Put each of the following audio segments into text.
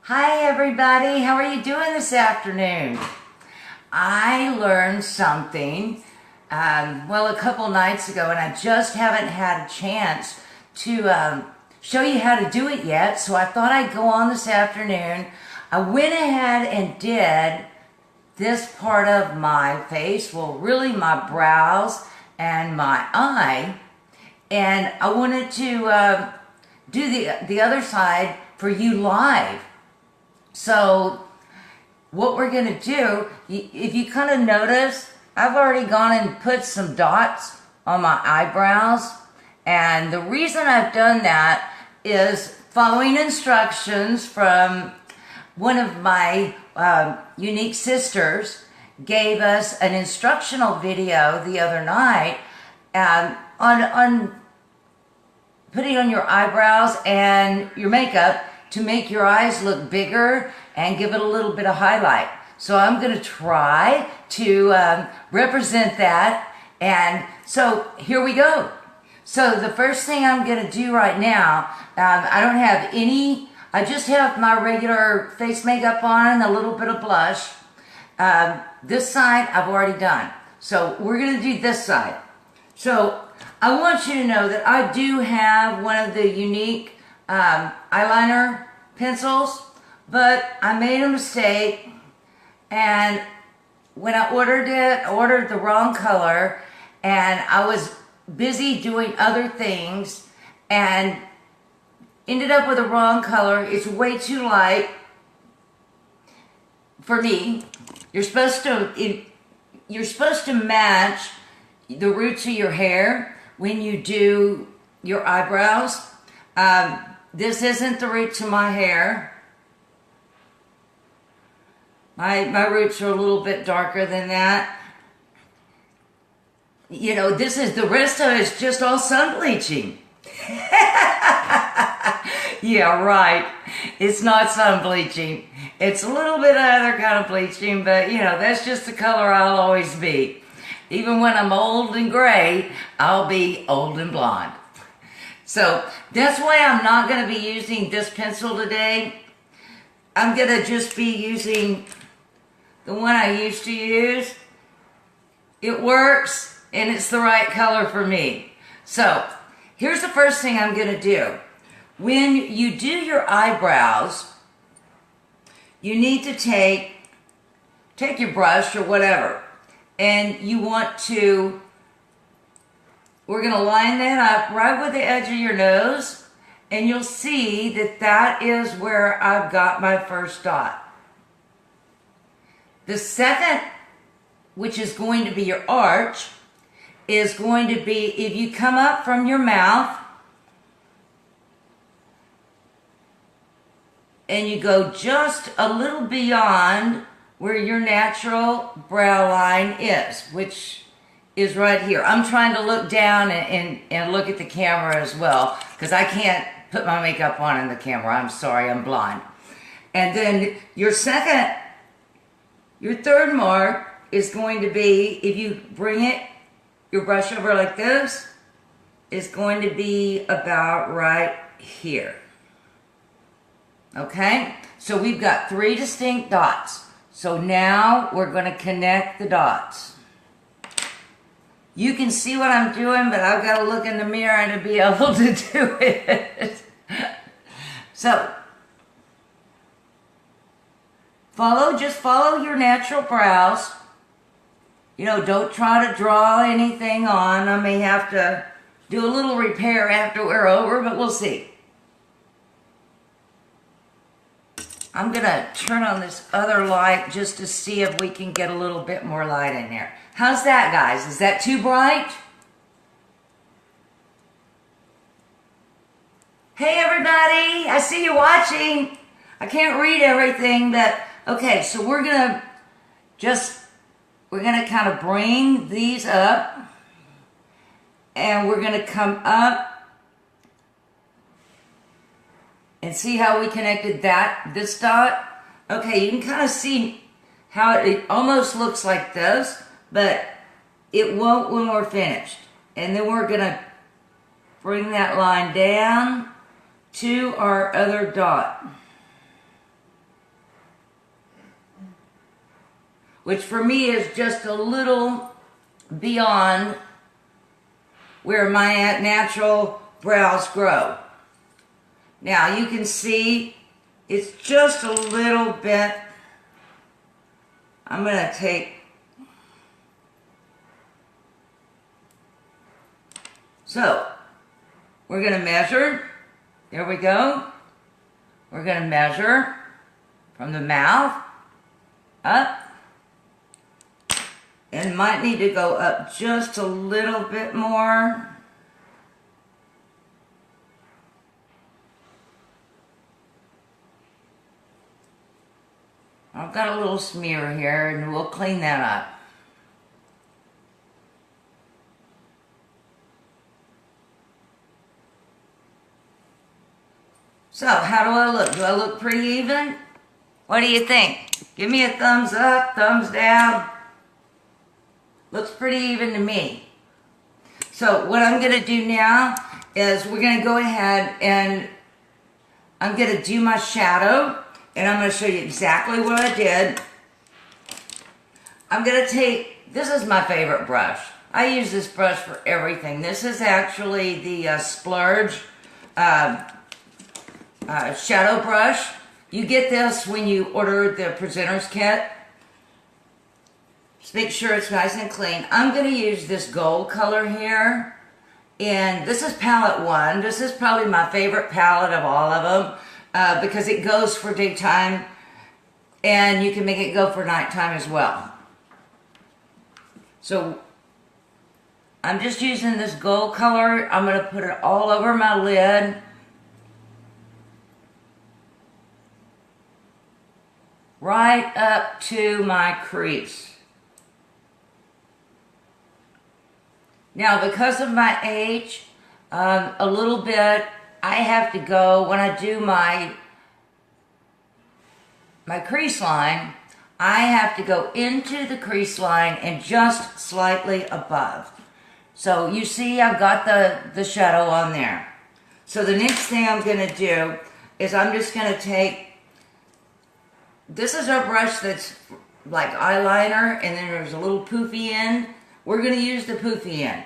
Hi everybody, how are you doing this afternoon? I learned something, a couple nights ago, and I just haven't had a chance to show you how to do it yet, so I thought I'd go on this afternoon. I went ahead and did this part of my face, well really my brows and my eye, and I wanted to do the other side for you live. So what we're going to do, if you kind of notice, I've already gone and put some dots on my eyebrows. And the reason I've done that is following instructions from one of my unique sisters gave us an instructional video the other night on putting on your eyebrows and your makeup to make your eyes look bigger and give it a little bit of highlight. So I'm going to try to represent that. And so here we go. So the first thing I'm going to do right now, I don't have any, I just have my regular face makeup on and a little bit of blush. This side I've already done. So we're going to do this side. So I want you to know that I do have one of the unique eyeliner pencils, but I made a mistake, and when I ordered it, I ordered the wrong color, and I was busy doing other things and ended up with the wrong color. It's way too light for me. You're supposed to match the roots of your hair when you do your eyebrows. This isn't the roots of my hair. My roots are a little bit darker than that. You know, this is, the rest of it's just all sun bleaching. Yeah, right. It's not sun bleaching. It's a little bit of other kind of bleaching, but you know, that's just the color I'll always be. Even when I'm old and gray, I'll be old and blonde. So that's why I'm not going to be using this pencil today. I'm going to just be using the one I used to use. It works and it's the right color for me. So here's the first thing I'm going to do. When you do your eyebrows, you need to take your brush or whatever, and you want to, we're going to line that up right with the edge of your nose, and you'll see that that is where I've got my first dot. The second, which is going to be your arch, is going to be, if you come up from your mouth and you go just a little beyond where your natural brow line is, which is right here. I'm trying to look down and look at the camera as well, because I can't put my makeup on in the camera. I'm sorry, I'm blind. And then your third mark is going to be, if you bring it, your brush over like this, is going to be about right here. Okay? So we've got 3 distinct dots. So now we're going to connect the dots. You can see what I'm doing, but I've got to look in the mirror to be able to do it. So, just follow your natural brows. You know, don't try to draw anything on. I may have to do a little repair after we're over, but we'll see. I'm going to turn on this other light just to see if we can get a little bit more light in there. How's that, guys? Is that too bright? Hey, everybody. I see you watching. I can't read everything, but okay, so we're going to kind of bring these up, and we're going to come up and see how we connected this dot. Okay, you can kind of see how it almost looks like this, but it won't when we're finished. And then we're gonna bring that line down to our other dot. which for me is just a little beyond where my natural brows grow. Now you can see it's just a little bit. I'm going to take, so we're going to measure, there we go. We're going to measure from the mouth up, and might need to go up just a little bit more. I've got a little smear here, and we'll clean that up. So, how do I look? Do I look pretty even? What do you think? Give me a thumbs up, thumbs down. Looks pretty even to me. So, what I'm going to do now is we're going to go ahead and I'm going to do my shadow. And I'm going to show you exactly what I did. I'm going to take, this is my favorite brush. I use this brush for everything. This is actually the Splurge shadow brush. You get this when you order the presenter's kit. Just make sure it's nice and clean. I'm going to use this gold color here. And this is palette 1. This is probably my favorite palette of all of them. Because it goes for daytime and you can make it go for nighttime as well. So I'm just using this gold color. I'm going to put it all over my lid. Right up to my crease. Now because of my age, a little bit, I have to go, when I do my crease line, I have to go into the crease line and just slightly above. So you see I've got the shadow on there. So the next thing I'm going to do is I'm just going to take, this is our brush that's like eyeliner, and then there's a little poofy end. We're going to use the poofy end.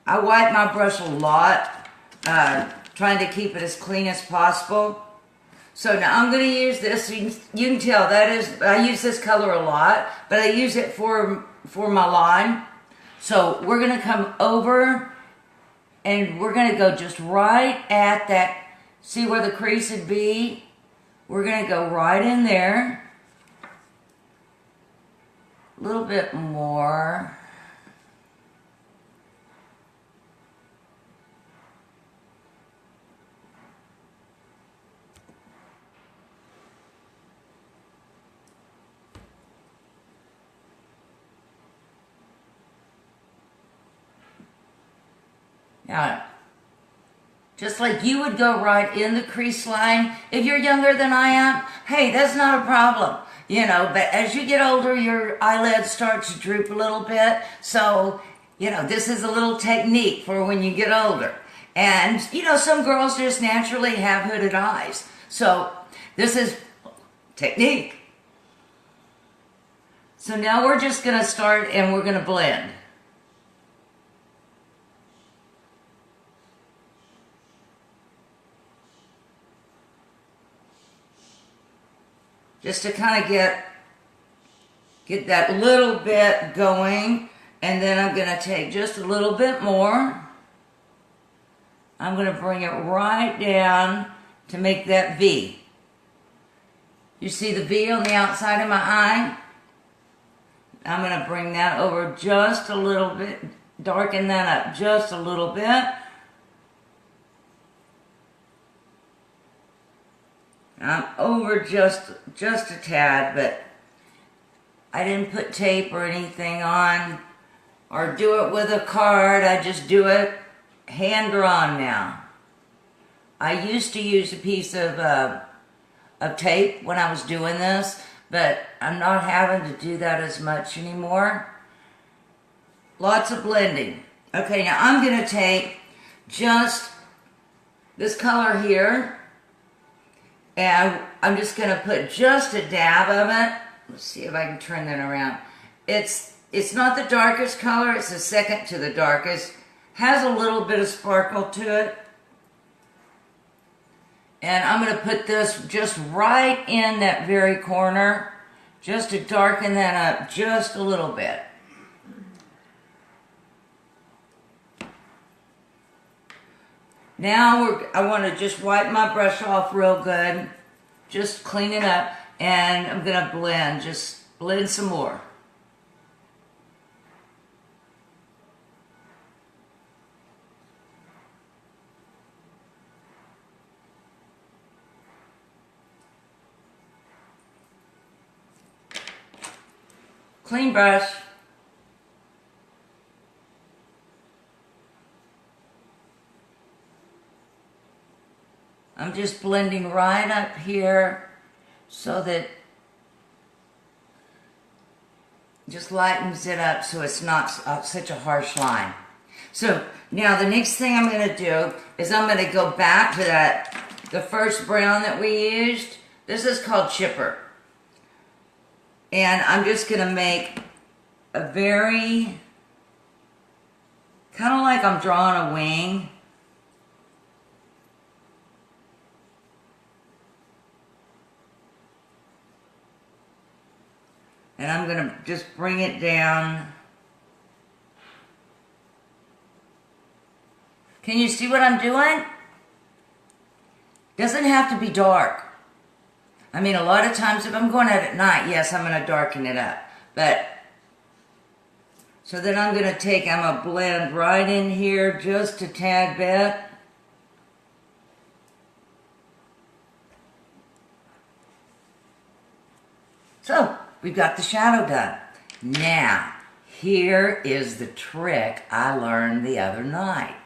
I wipe my brush a lot. Trying to keep it as clean as possible. So now I'm going to use this. You can tell that is, I use this color a lot, but I use it for my line. So we're going to come over and we're going to go just right at that. See where the crease would be? We're going to go right in there. A little bit more. Now, just like you would go right in the crease line, if you're younger than I am, hey, that's not a problem. You know, but as you get older, your eyelids start to droop a little bit. So, you know, this is a little technique for when you get older. And, you know, some girls just naturally have hooded eyes. So, this is technique. So now we're just going to start and we're going to blend. Just to kind of get that little bit going, and then I'm going to take just a little bit more. I'm going to bring it right down to make that V. You see the V on the outside of my eye? I'm going to bring that over just a little bit, darken that up just a little bit. I'm over just a tad, but I didn't put tape or anything on or do it with a card. I just do it hand drawn now. I used to use a piece of tape when I was doing this, but I'm not having to do that as much anymore. Lots of blending. Okay, now I'm going to take just this color here, and I'm just going to put just a dab of it let's see if I can turn that around. It's not the darkest color, it's the second to the darkest. Has a little bit of sparkle to it. And I'm going to put this just right in that very corner, just to darken that up just a little bit. Now I want to just wipe my brush off real good, just clean it up, and I'm going to blend, just blend some more. Clean brush. I'm just blending right up here so that just lightens it up so it's not such a harsh line. So now the next thing I'm going to do is I'm going to go back to the first brown that we used. This is called Chipper. And I'm just going to make a very, kind of like I'm drawing a wing. And I'm going to just bring it down. Can you see what I'm doing? Doesn't have to be dark. I mean, a lot of times if I'm going out at night, yes, I'm going to darken it up. But, so then I'm going to blend right in here just a tad bit. So, we've got the shadow done. Now, here is the trick I learned the other night.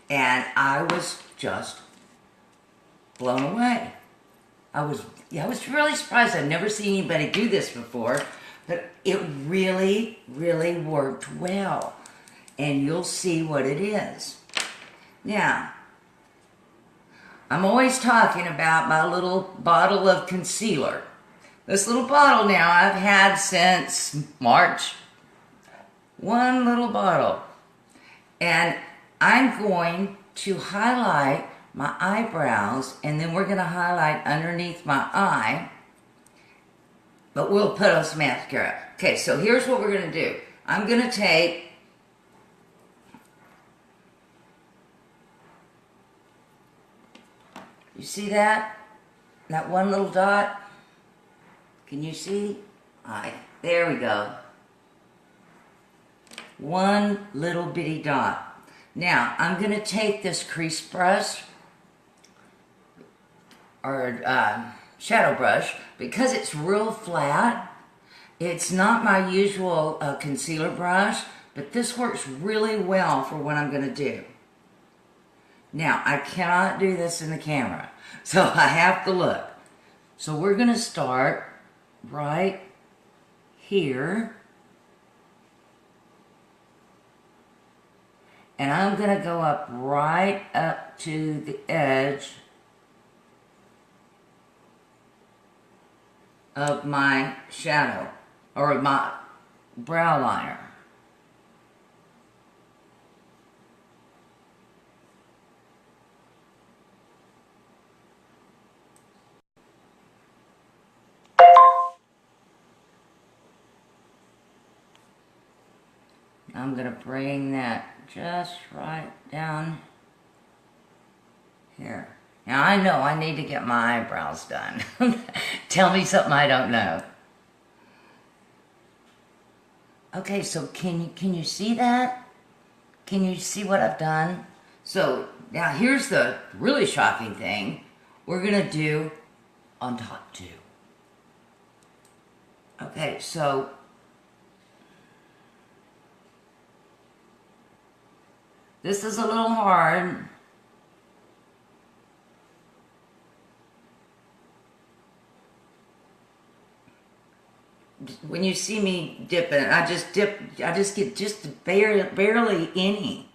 And I was just blown away. I was really surprised. I'd never seen anybody do this before, but it really, really worked well. And you'll see what it is. Now, I'm always talking about my little bottle of concealer. This little bottle now I've had since March. One little bottle. And I'm going to highlight my eyebrows, and then we're going to highlight underneath my eye, but we'll put on some mascara. Okay, so here's what we're going to do. I'm going to take you see that? That one little dot? Can you see? Alright, there we go. One little bitty dot. Now, I'm going to take this crease brush, or shadow brush, because it's real flat. It's not my usual concealer brush, but this works really well for what I'm going to do. Now, I cannot do this in the camera, so I have to look. So we're going to start right here. And I'm going to go up right up to the edge of my shadow, or my brow liner. I'm going to bring that just right down here. Now I know I need to get my eyebrows done. Tell me something I don't know. Okay, so can you see that? Can you see what I've done? So now here's the really shocking thing. We're going to do on top too. Okay, so this is a little hard. When you see me dipping, I just get just barely any.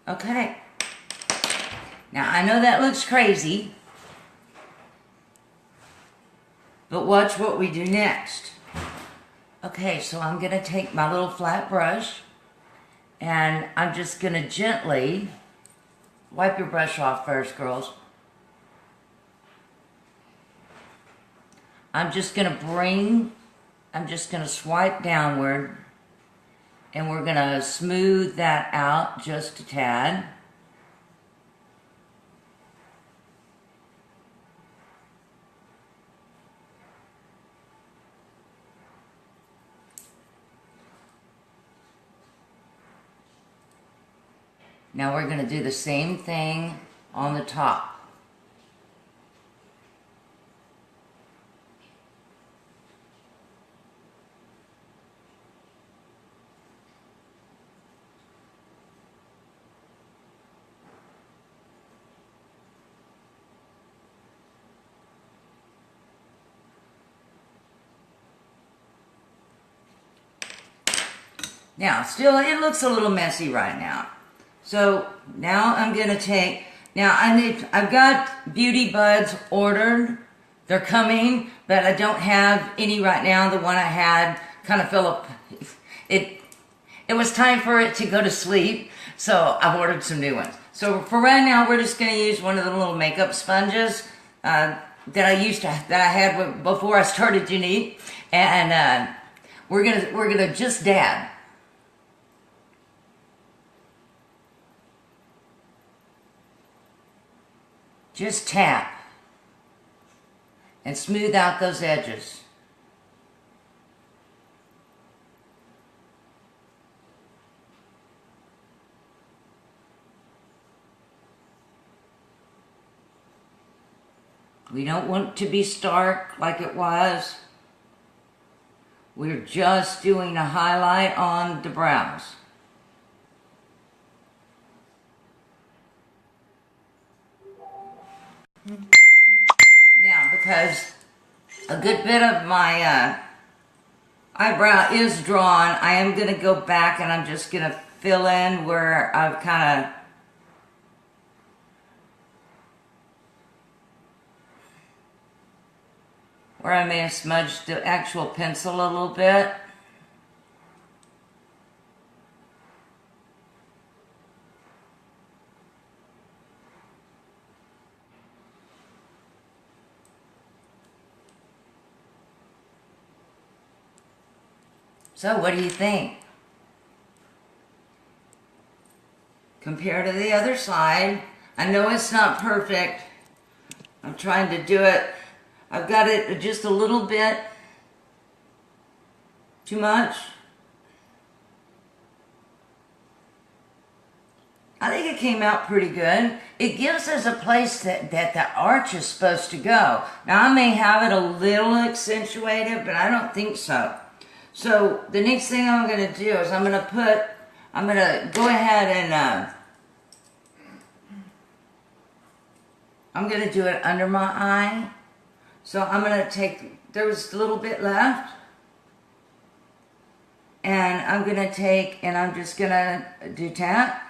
Okay. Now, I know that looks crazy, but watch what we do next. Okay, so I'm going to take my little flat brush, and I'm just going to gently wipe your brush off first, girls. I'm just going to swipe downward, and we're going to smooth that out just a tad. Now we're going to do the same thing on the top. Now, still, it looks a little messy right now. So now I'm gonna take, I've got beauty buds ordered. They're coming, but I don't have any right now. The one I had kind of fell up. It was time for it to go to sleep, so I've ordered some new ones. So for right now, we're just gonna use one of the little makeup sponges that I had before I started Younique, and we're gonna just dab. Just tap and smooth out those edges. We don't want to be stark like it was. We're just doing a highlight on the brows. Now, because a good bit of my eyebrow is drawn, I am going to go back and I'm just going to fill in where I've kind of where I may have smudged the actual pencil a little bit. So what do you think? Compared to the other side, I know it's not perfect. I'm trying to do it. I've got it just a little bit too much. I think it came out pretty good. It gives us a place that the arch is supposed to go. Now I may have it a little accentuated, but I don't think so. So the next thing I'm going to do is I'm going to go ahead and I'm going to do it under my eye. So I'm going to take, there was a little bit left. And I'm going to take, and I'm just going to do tap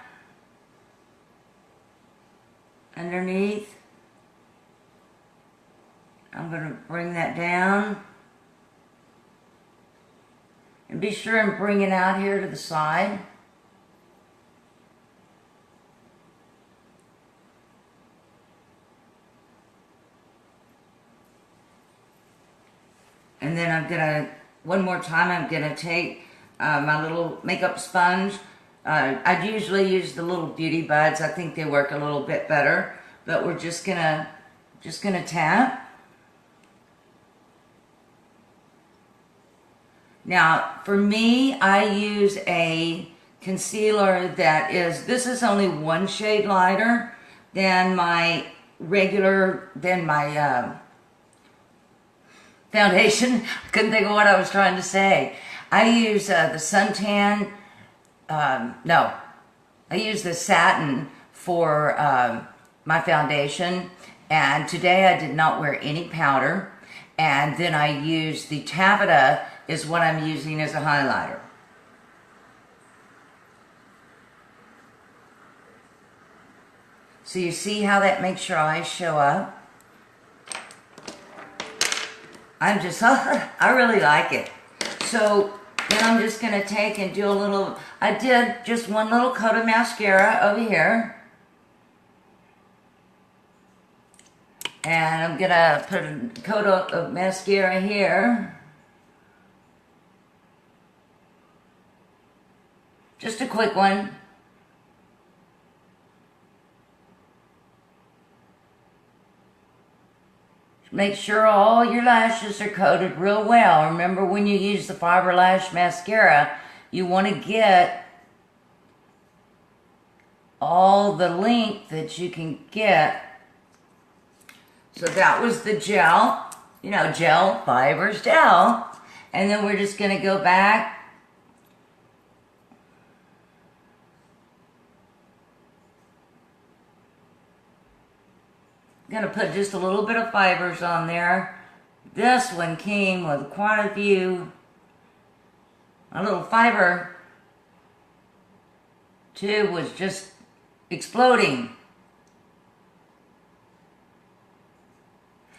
underneath. I'm going to bring that down. And be sure and bring it out here to the side. And then I'm gonna, one more time, I'm gonna take my little makeup sponge. I'd usually use the little beauty buds. I think they work a little bit better. But we're just gonna tap. Now, for me, I use a concealer that is, this is only one shade lighter than my regular, foundation. I couldn't think of what I was trying to say. I use the suntan, I use the satin for my foundation. And today I did not wear any powder. And then I use the taffeta is what I'm using as a highlighter. So you see how that makes your eyes show up? I really like it. So then I'm just going to take and do a little, I did just one little coat of mascara over here. And I'm going to put a coat of mascara here. Just a quick one. Make sure all your lashes are coated real well. Remember, when you use the Fiber Lash Mascara, you want to get all the length that you can get. So that was the gel, you know, gel, fibers, gel. And then we're just going to go back. Going to put just a little bit of fibers on there. This one came with quite a few. My little fiber tube was just exploding.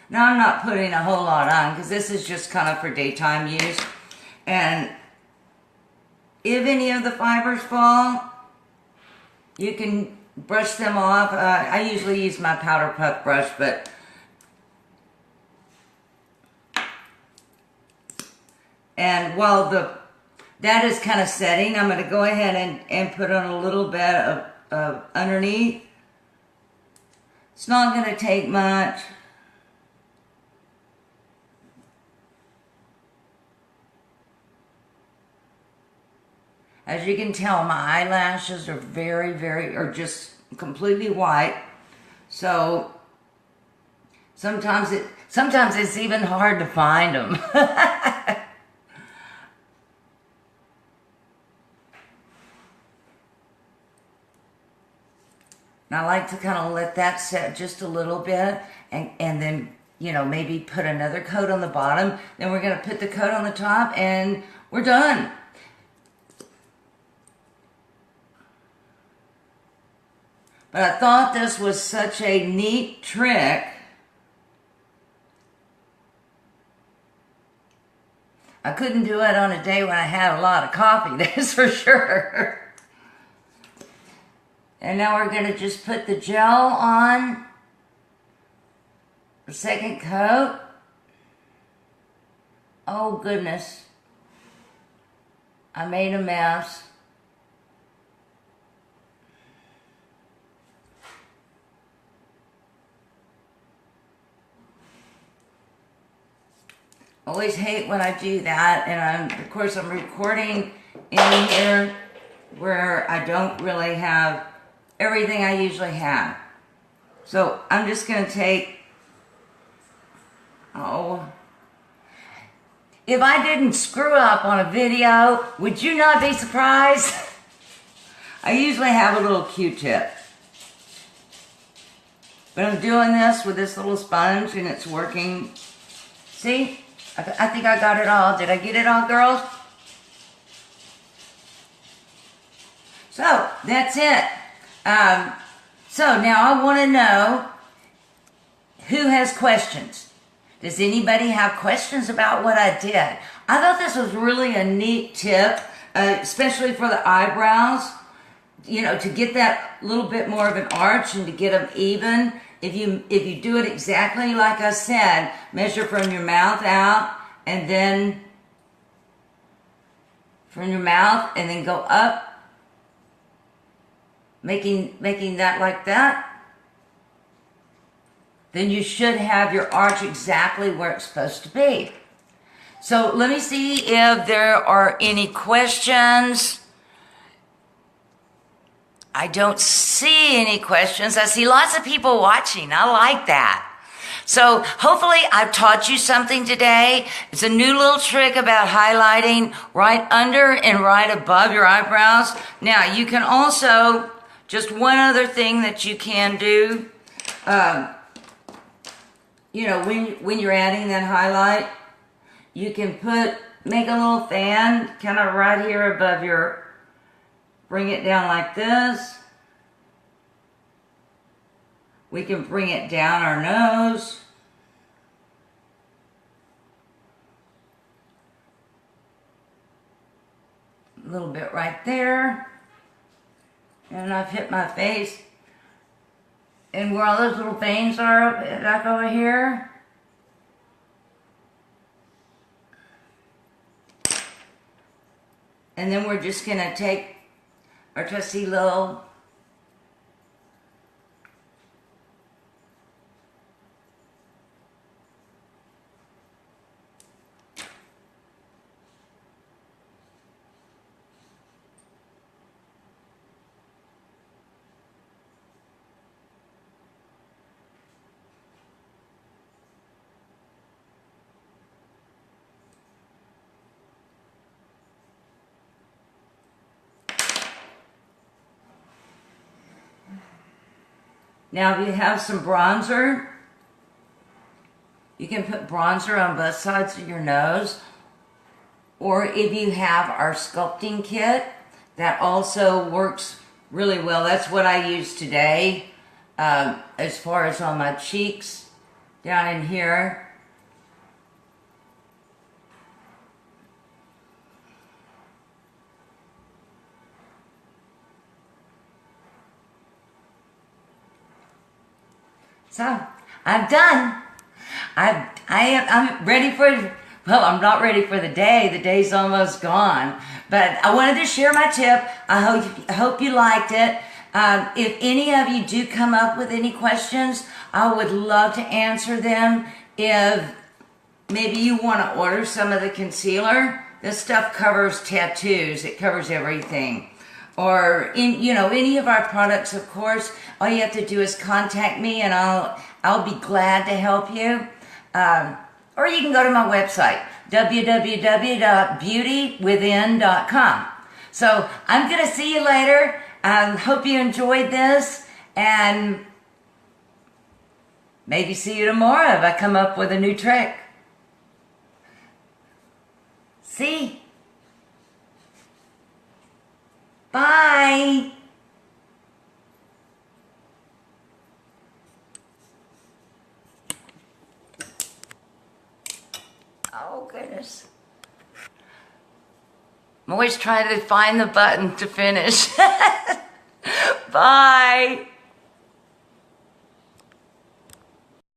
Now I'm not putting a whole lot on because this is just kind of for daytime use. And if any of the fibers fall, you can brush them off. I usually use my powder puff brush, but and while that is kind of setting, I'm going to go ahead and put on a little bit of underneath. It's not going to take much. As you can tell, my eyelashes are are just completely white. So sometimes it's even hard to find them. And I like to kind of let that set just a little bit and then, you know, maybe put another coat on the bottom. Then we're going to put the coat on the top and we're done. But I thought this was such a neat trick. I couldn't do it on a day when I had a lot of coffee, that's for sure. And now we're going to just put the gel on the second coat. Oh goodness. I made a mess. Always hate when I do that, and of course I'm recording in here where I don't really have everything I usually have. So I'm just going to take, if I didn't screw up on a video, would you not be surprised? I usually have a little Q-tip. But I'm doing this with this little sponge and it's working. See? I think I got it all. Did I get it all, girls? So, that's it. So, now I want to know who has questions. Does anybody have questions about what I did? I thought this was really a neat tip, especially for the eyebrows. You know, to get that little bit more of an arch and to get them even. If you do it exactly like I said, measure from your mouth out and then from your mouth and then go up, making that like that, then you should have your arch exactly where it's supposed to be. So let me see if there are any questions. I don't see any questions. I see lots of people watching. I like that. So hopefully I've taught you something today. It's a new little trick about highlighting right under and right above your eyebrows. Now you can also, just one other thing that you can do, you know, when you're adding that highlight, you can make a little fan kind of right here above your, bring it down like this. We can bring it down our nose. A little bit right there. And I've hit my face. And where all those little veins are, back over here. And then we're just gonna take our trusty little Now, if you have some bronzer, you can put bronzer on both sides of your nose. Or if you have our sculpting kit, that also works really well. That's what I use today, as far as on my cheeks, down in here. So, I'm done. I'm ready for, well, I'm not ready for the day. The day's almost gone. But I wanted to share my tip. I hope you liked it. If any of you do come up with any questions, I would love to answer them. If maybe you want to order some of the concealer, this stuff covers tattoos. It covers everything. Or any of our products, of course, all you have to do is contact me and I'll be glad to help you. Or you can go to my website, www.beautywithin.com. So I'm going to see you later. Hope you enjoyed this, and maybe see you tomorrow if I come up with a new trick. See? Bye. Oh, goodness. I'm always trying to find the button to finish. Bye.